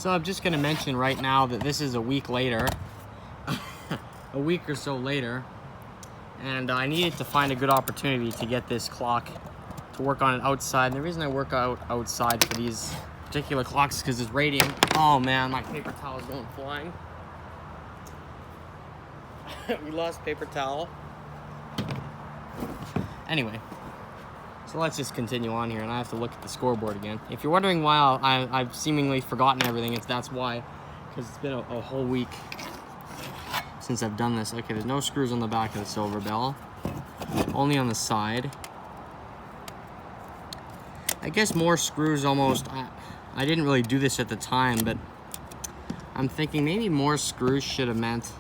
So I'm just gonna mention right now that this is a week later, a week or so later, and I needed to find a good opportunity to get this clock to work on it outside. And the reason I work outside for these particular clocks is because it's radium. Oh man, my paper towel is going flying. We lost paper towel. Anyway, so let's just continue on here, and I have to look at the scoreboard again. If you're wondering why I've seemingly forgotten everything, that's why, because it's been a whole week since I've done this. Okay, there's no screws on the back of the silver bell, only on the side. I guess more screws almost. I didn't really do this at the time, but I'm thinking maybe more screws should have meant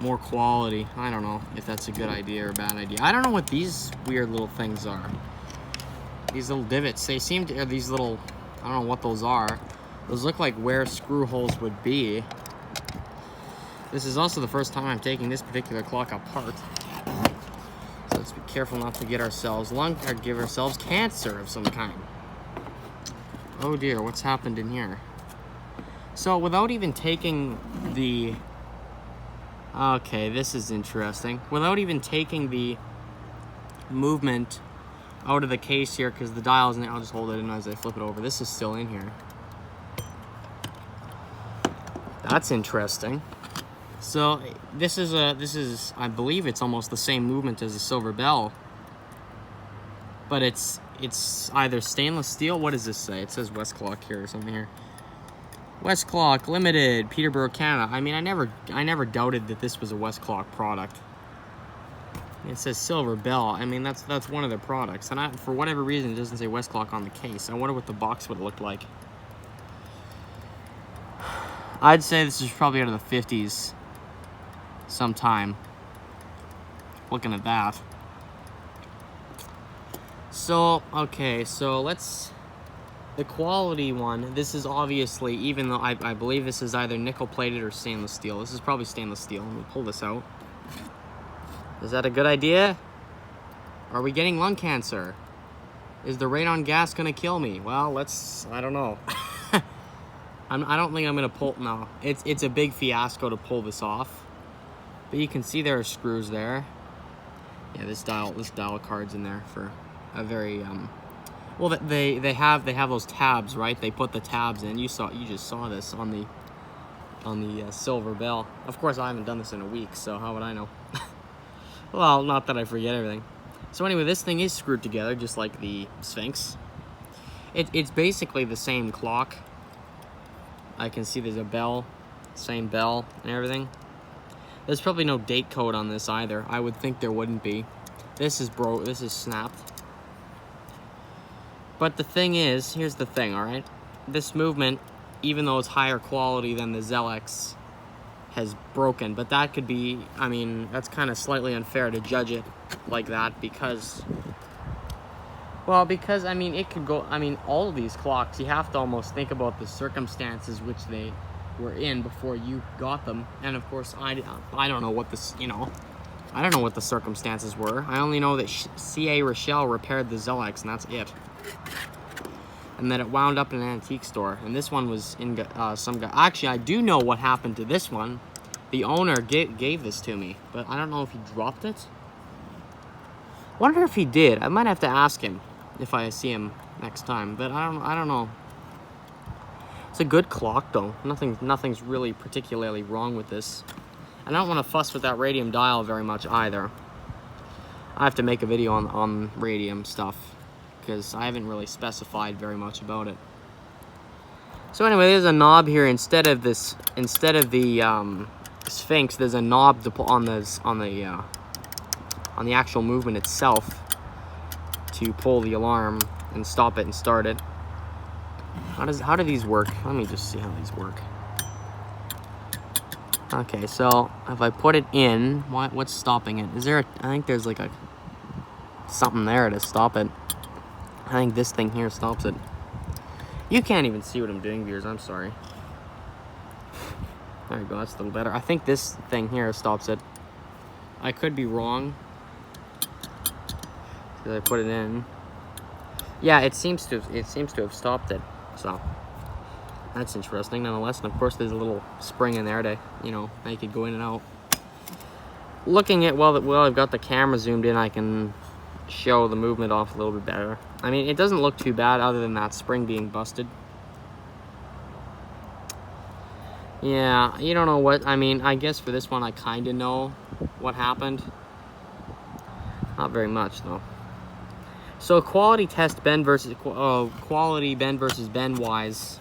more quality. I don't know if that's a good idea or a bad idea. I don't know what these weird little things are. These little divots, they seem to, these little, I don't know what those are. Those look like where screw holes would be. This is also the first time I'm taking this particular clock apart. So let's be careful not to get ourselves or give ourselves cancer of some kind. Oh dear, what's happened in here? So without even taking the, okay, this is interesting. Without even taking the movement out of the case here, because the dial's in there, I'll just hold it in as I flip it over. This is still in here. That's interesting. So this is, I believe it's almost the same movement as the silver bell, but it's either stainless steel. What does this say? It says West Clock here or something here. West Clock Limited, Peterborough, Canada. I mean, I never doubted that this was a West Clock product. It says Silver Bell. I mean, that's one of their products, and for whatever reason, it doesn't say West Clock on the case. I wonder what the box would look like. I'd say this is probably out of the 50s sometime. Looking at that. So, okay, so the quality one, this is obviously, even though I believe this is either nickel plated or stainless steel. This is probably stainless steel. Let me pull this out. Is that a good idea? Are we getting lung cancer? Is the radon gas gonna kill me? Well, I don't know. I don't think I'm gonna pull, no. It's a big fiasco to pull this off. But you can see there are screws there. Yeah, this dial card's in there for a very, well, they have those tabs, right? They put the tabs in. You just saw this on the silver bell. Of course, I haven't done this in a week, so how would I know? Well, not that I forget everything. So anyway, this thing is screwed together just like the Sphinx. It's basically the same clock. I can see there's a bell, same bell and everything. There's probably no date code on this either. I would think there wouldn't be. This is snapped. But the thing is, here's the thing, all right? This movement, even though it's higher quality than the Zelex, has broken. But that could be, I mean, that's kind of slightly unfair to judge it like that because, I mean, it could go, I mean, all of these clocks, you have to almost think about the circumstances which they were in before you got them. And of course, I don't know what this, I don't know what the circumstances were. I only know that C.A. Rochelle repaired the Zelex, and that's it. And that it wound up in an antique store. And this one was in some guy. Actually, I do know what happened to this one. The owner gave this to me, but I don't know if he dropped it. Wonder if he did. I might have to ask him if I see him next time. But I don't know. It's a good clock though. Nothing's really particularly wrong with this. And I don't want to fuss with that radium dial very much either. I have to make a video on radium stuff because I haven't really specified very much about it. So anyway, there's a knob here instead of the Sphinx. There's a knob to put on the actual movement itself to pull the alarm and stop it and start it. How do these work? Let me just see how these work. Okay, so if I put it in, what's stopping it? Is there I think there's like something there to stop it. I think this thing here stops it. You can't even see what I'm doing, viewers. I'm sorry. There we go. That's a little better. I think this thing here stops it. I could be wrong. Because I put it in. Yeah, it seems to have stopped it. So That's interesting, nonetheless. And of course, there's a little spring in there to, you know, make it go in and out. Looking at, well, I've got the camera zoomed in, I can show the movement off a little bit better. I mean, it doesn't look too bad other than that spring being busted. Yeah, you don't know what, I mean, I guess for this one, I kind of know what happened. Not very much, though. So, quality test bend versus, quality bend versus bend wise,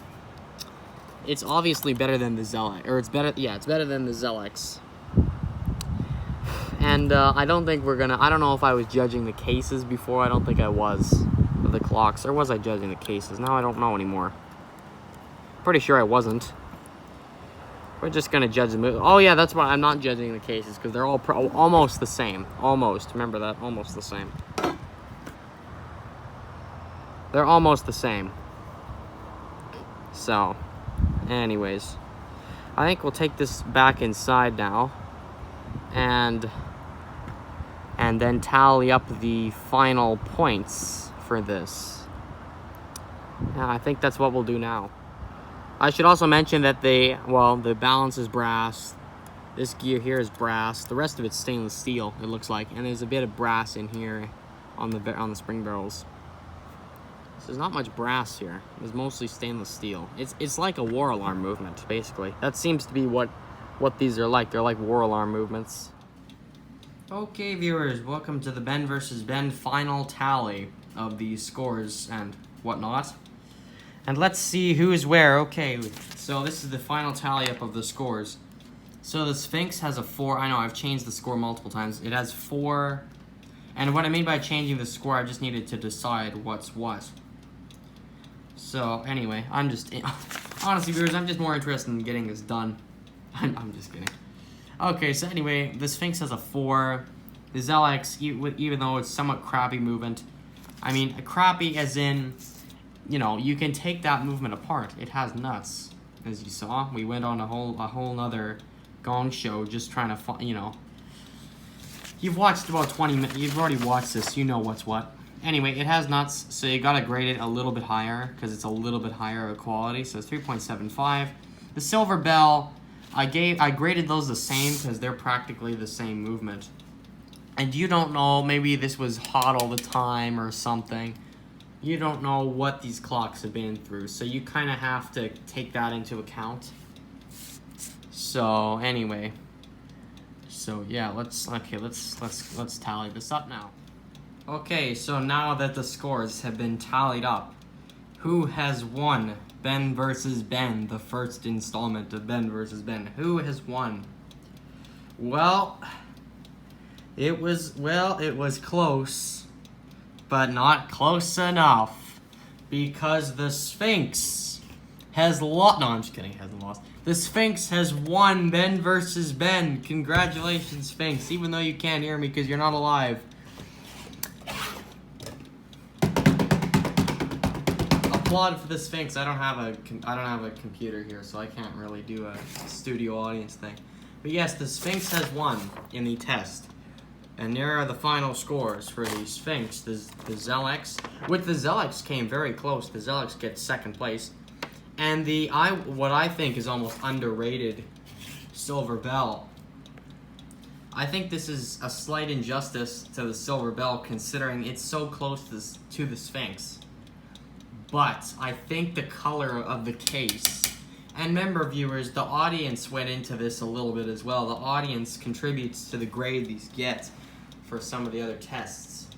it's obviously better than the Zelex, or it's better, yeah, it's better than the Zelex. And I don't think we're gonna, I don't know if I was judging the cases before, I don't think I was, of the clocks, or was I judging the cases? Now I don't know anymore. Pretty sure I wasn't. We're just gonna judge the move. Oh yeah, that's why I'm not judging the cases, because they're all almost the same. Almost, remember that, almost the same. They're almost the same. So, anyways, I think we'll take this back inside now, and then tally up the final points for this. Yeah, I think that's what we'll do now. I should also mention that the balance is brass. This gear here is brass. The rest of it's stainless steel, it looks like, and there's a bit of brass in here on the spring barrels. So there's not much brass here. It's mostly stainless steel. It's like a war alarm movement, basically. That seems to be what these are like. They're like war alarm movements. Okay, viewers, welcome to the Ben versus Ben final tally of the scores and whatnot. And let's see who's where. Okay, so this is the final tally up of the scores. So the Sphinx has a 4. I know, I've changed the score multiple times. It has 4. And what I mean by changing the score, I just needed to decide what's what. So, anyway, I'm just... Honestly, viewers, I'm just more interested in getting this done. I'm just kidding. Okay, so anyway, the Sphinx has a 4. The Zelex, even though it's somewhat crappy movement, I mean, crappy as in, you know, you can take that movement apart. It has nuts, as you saw. We went on a whole nother gong show just trying to, you know. You've watched about 20 minutes. You've already watched this. You know what's what. Anyway, it has nuts, so you gotta grade it a little bit higher because it's a little bit higher of quality. So it's 3.75. The Silver Bell, I graded those the same because they're practically the same movement. And you don't know, maybe this was hot all the time or something. You don't know what these clocks have been through, so you kind of have to take that into account. So anyway, so yeah, let's tally this up now. Okay, so now that the scores have been tallied up, who has won Ben versus Ben, the first installment of Ben versus Ben? Who has won? Well, it was close, but not close enough, because the Sphinx has lost. No, I'm just kidding, it hasn't lost. The Sphinx has won Ben versus Ben. Congratulations, Sphinx, even though you can't hear me because you're not alive. Applaud for the Sphinx. I don't have a computer here, so I can't really do a studio audience thing. But yes, the Sphinx has won in the test. And there are the final scores for the Sphinx. The Zelex, with the Zelex came very close. The Zelex gets second place. And what I think is almost underrated Silver Bell. I think this is a slight injustice to the Silver Bell considering it's so close to the Sphinx. But I think the color of the case, and remember viewers, the audience went into this a little bit as well. The audience contributes to the grade these get for some of the other tests.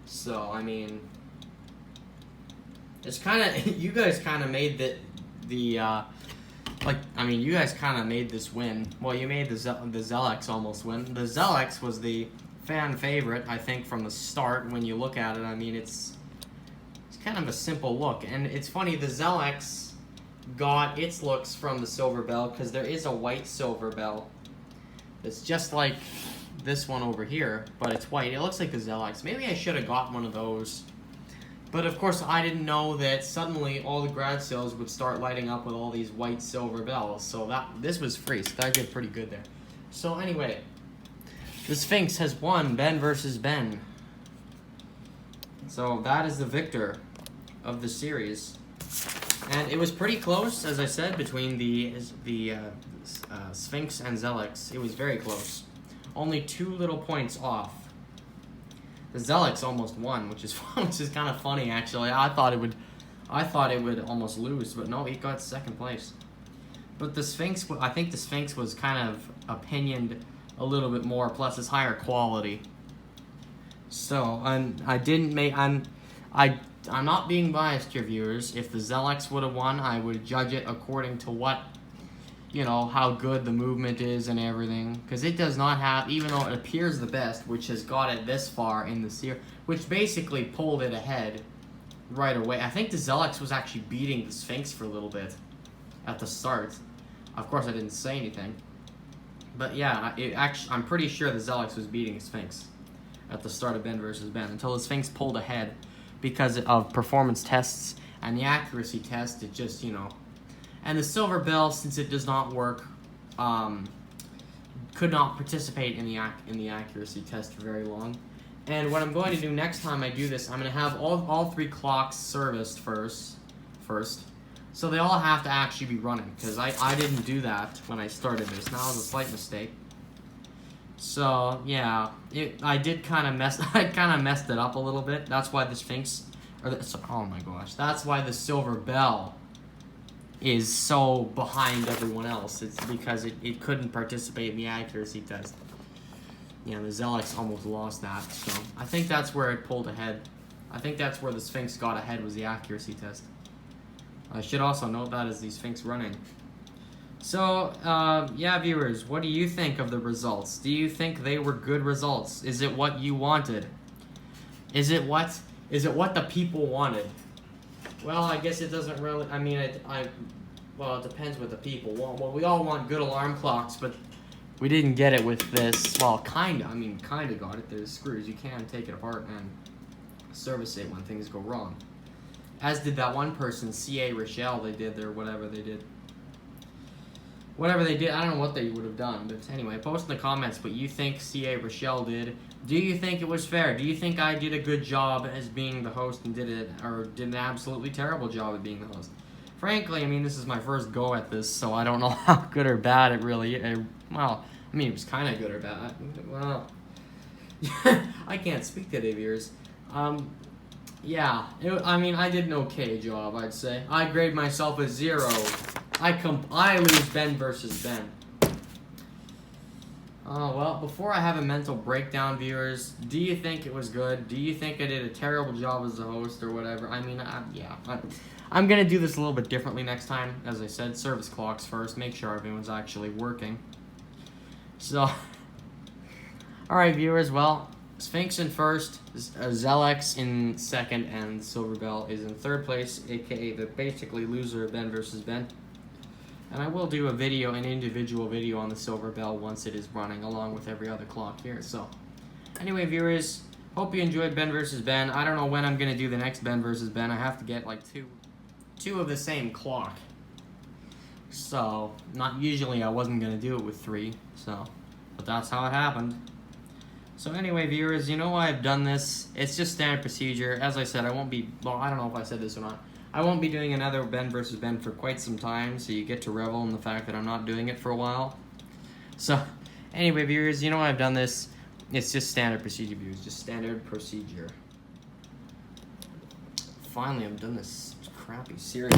So, I mean, it's kind of, you guys kind of made you guys kind of made this win. Well, you made the Zelex almost win. The Zelex was the fan favorite, I think, from the start. When you look at it, I mean, it's kind of a simple look. And it's funny, the Zelex got its looks from the Silver Bell because there is a white Silver Bell. It's just like this one over here, but it's white. It looks like the Zelex. Maybe I should have got one of those. But of course, I didn't know that suddenly all the grad sales would start lighting up with all these white Silver Bells. So this was free, so that did pretty good there. So anyway, the Sphinx has won Ben versus Ben. So that is the victor of the series. And it was pretty close, as I said, between the Sphinx and Zelex. It was very close. Only 2 little points off. The Zelex almost won, which is kind of funny actually. I thought it would almost lose, but no, it got 2nd place. But the Sphinx, I think the Sphinx was kind of opinioned a little bit more, plus it's higher quality. So I'm not being biased here, viewers. If the Zelex would have won, I would judge it according to what, you know, how good the movement is and everything. Because it does not have, even though it appears the best, which has got it this far in the series, which basically pulled it ahead right away. I think the Zelex was actually beating the Sphinx for a little bit at the start. Of course, I didn't say anything. But yeah, I'm pretty sure the Zelex was beating the Sphinx at the start of Ben versus Ben, until the Sphinx pulled ahead because of performance tests and the accuracy test. It just, you know. And the Silver Bell, since it does not work, could not participate in the accuracy test for very long. And what I'm going to do next time I do this, I'm going to have all 3 clocks serviced first. So they all have to actually be running, because I didn't do that when I started this. That was a slight mistake. So yeah, I kind of messed it up a little bit. That's why the Sphinx, oh my gosh, that's why the Silver Bell is so behind everyone else. It's because it couldn't participate in the accuracy test. You know, the Zelex almost lost that. So I think that's where it pulled ahead. I think that's where the Sphinx got ahead, was the accuracy test. I should also note that as the Sphinx running. So, yeah, viewers, what do you think of the results? Do you think they were good results? Is it what you wanted? Is it what the people wanted? Well, I guess it doesn't really, I mean, well, it depends with the people. Well, we all want good alarm clocks, but we didn't get it with this. Well, kinda got it. There's screws. You can take it apart and service it when things go wrong. As did that one person, C.A. Rochelle, they did their whatever they did. Whatever they did, I don't know what they would have done. But anyway, post in the comments what you think C.A. Rochelle did. Do you think it was fair? Do you think I did a good job as being the host and did an absolutely terrible job at being the host? Frankly, I mean, this is my first go at this, so I don't know how good or bad it really is. Well, I mean, it was kind of good or bad. Well, I can't speak today, viewers. Yeah, I mean, I did an okay job, I'd say. I grade myself a 0. I lose Ben versus Ben. Well, before I have a mental breakdown, viewers, do you think it was good? Do you think I did a terrible job as a host or whatever? I mean, yeah. I'm going to do this a little bit differently next time. As I said, service clocks first. Make sure everyone's actually working. So, alright, viewers, well, Sphinx in first, Zelex in second, and Silver Bell is in third place, aka the basically loser of Ben versus Ben. And I will do an individual video on the Silver Bell once it is running, along with every other clock here. So, anyway, viewers, hope you enjoyed Ben versus Ben. I don't know when I'm going to do the next Ben versus Ben. I have to get like two of the same clock. So, not usually I wasn't going to do it with 3, so, but that's how it happened. So anyway, viewers, you know why I've done this. It's just standard procedure. As I said, I won't be, well, I don't know if I said this or not. I won't be doing another Ben versus Ben for quite some time, so you get to revel in the fact that I'm not doing it for a while. So, anyway, viewers, you know why I've done this. It's just standard procedure, viewers. Just standard procedure. Finally, I've done this crappy series.